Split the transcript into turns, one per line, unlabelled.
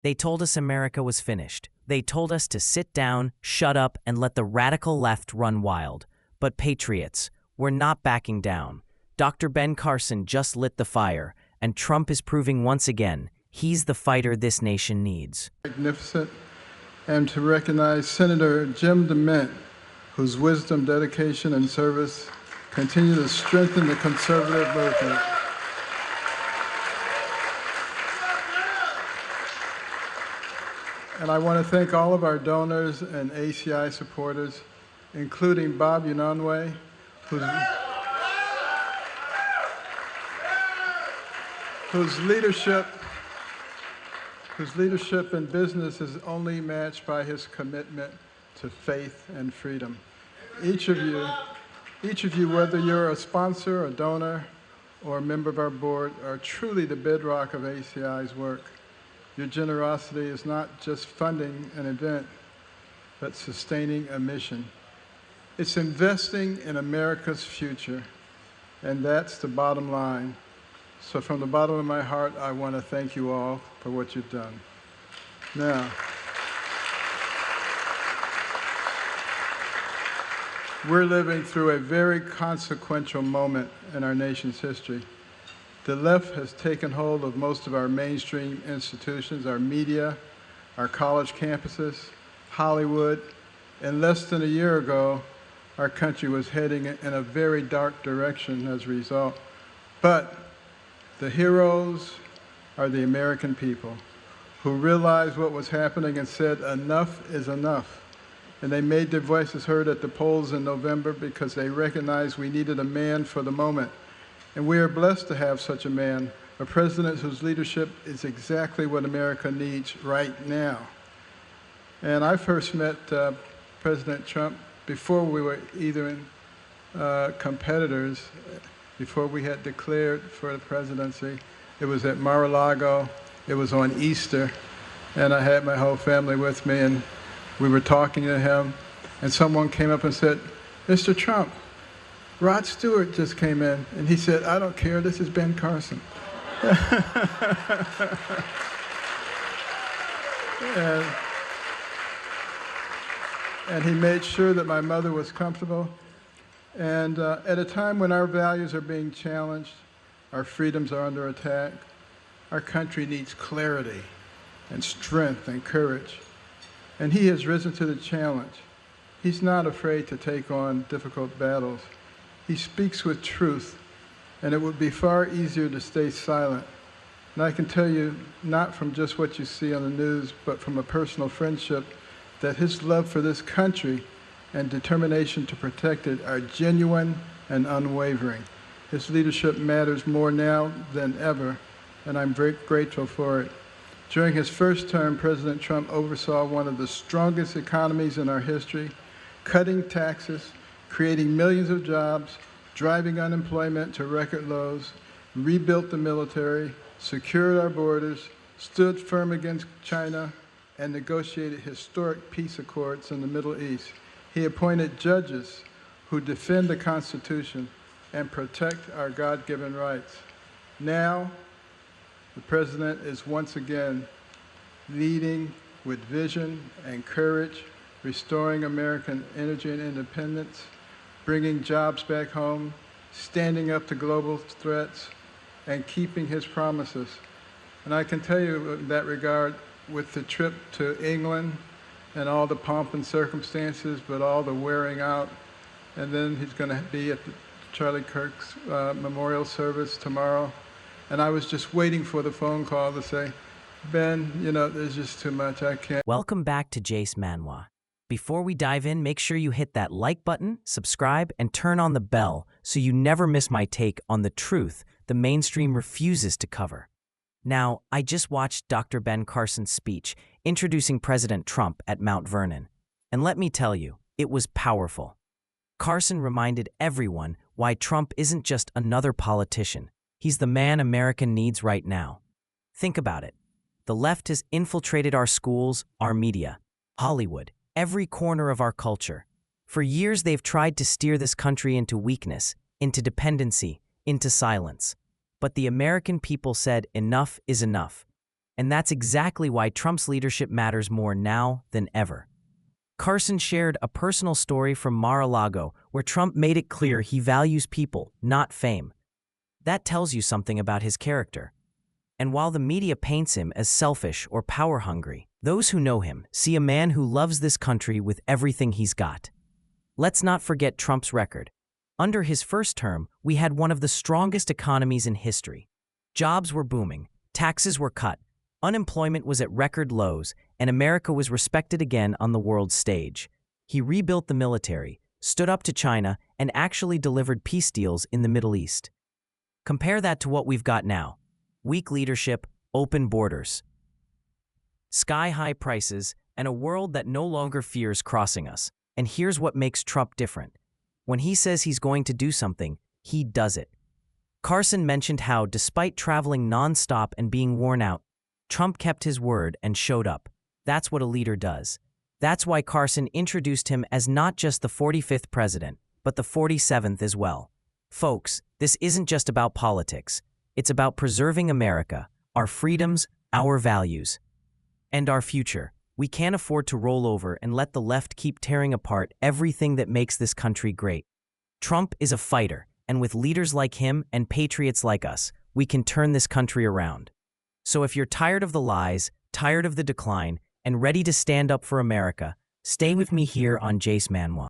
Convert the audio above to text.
They told us America was finished. They told us to sit down, shut up, and let the radical left run wild. But patriots, we're not backing down. Dr. Ben Carson just lit the fire, and Trump is proving once again he's the fighter this nation needs.
Magnificent, and to recognize Senator Jim DeMint, whose wisdom, dedication, and service continue to strengthen the conservative movement. And I want to thank all of our donors and ACI supporters, including Bob Unanue, whose leadership in business is only matched by his commitment to faith and freedom. Each of you, whether you're a sponsor, a donor, or a member of our board, are truly the bedrock of ACI's work. Your generosity is not just funding an event, but sustaining a mission. It's investing in America's future, and that's the bottom line. So from the bottom of my heart, I want to thank you all for what you've done. Now, we're living through a very consequential moment in our nation's history. The left has taken hold of most of our mainstream institutions, our media, our college campuses, Hollywood. And less than a year ago, our country was heading in a very dark direction as a result. But the heroes are the American people who realized what was happening and said, enough is enough. And they made their voices heard at the polls in November because they recognized we needed a man for the moment. And we are blessed to have such a man, a president whose leadership is exactly what America needs right now. And I first met President Trump before we were either competitors, before we had declared for the presidency. It was at Mar-a-Lago. It was on Easter. And I had my whole family with me, and we were talking to him. And someone came up and said, "Mr. Trump, Rod Stewart just came in." And he said, "I don't care, this is Ben Carson." and he made sure that my mother was comfortable. And at a time when our values are being challenged, our freedoms are under attack, our country needs clarity and strength and courage. And he has risen to the challenge. He's not afraid to take on difficult battles. He speaks with truth, and it would be far easier to stay silent. And I can tell you, not from just what you see on the news, but from a personal friendship, that his love for this country and determination to protect it are genuine and unwavering. His leadership matters more now than ever, and I'm very grateful for it. During his first term, President Trump oversaw one of the strongest economies in our history, cutting taxes, creating millions of jobs, driving unemployment to record lows, rebuilt the military, secured our borders, stood firm against China, and negotiated historic peace accords in the Middle East. He appointed judges who defend the Constitution and protect our God-given rights. Now, the President is once again leading with vision and courage, restoring American energy and independence, bringing jobs back home, standing up to global threats, and keeping his promises. And I can tell you in that regard, with the trip to England and all the pomp and circumstances, but all the wearing out, and then he's going to be at the Charlie Kirk's memorial service tomorrow. And I was just waiting for the phone call to say, "Ben, you know, there's just too much, I can't."
Welcome back to Jace Manhwa. Before we dive in, make sure you hit that like button, subscribe, and turn on the bell so you never miss my take on the truth the mainstream refuses to cover. Now, I just watched Dr. Ben Carson's speech introducing President Trump at Mount Vernon, and let me tell you, it was powerful. Carson reminded everyone why Trump isn't just another politician. He's the man America needs right now. Think about it. The left has infiltrated our schools, our media, Hollywood, every corner of our culture. For years, they've tried to steer this country into weakness, into dependency, into silence. But the American people said enough is enough. And that's exactly why Trump's leadership matters more now than ever. Carson shared a personal story from Mar-a-Lago where Trump made it clear he values people, not fame. That tells you something about his character. And while the media paints him as selfish or power-hungry, those who know him see a man who loves this country with everything he's got. Let's not forget Trump's record. Under his first term, we had one of the strongest economies in history. Jobs were booming, taxes were cut, unemployment was at record lows, and America was respected again on the world stage. He rebuilt the military, stood up to China, and actually delivered peace deals in the Middle East. Compare that to what we've got now. Weak leadership, open borders, sky-high prices, and a world that no longer fears crossing us. And here's what makes Trump different. When he says he's going to do something, he does it. Carson mentioned how, despite traveling nonstop and being worn out, Trump kept his word and showed up. That's what a leader does. That's why Carson introduced him as not just the 45th president, but the 47th as well. Folks, this isn't just about politics. It's about preserving America, our freedoms, our values, and our future. We can't afford to roll over and let the left keep tearing apart everything that makes this country great. Trump is a fighter, and with leaders like him and patriots like us, we can turn this country around. So if you're tired of the lies, tired of the decline, and ready to stand up for America, stay with me here on Manhwa.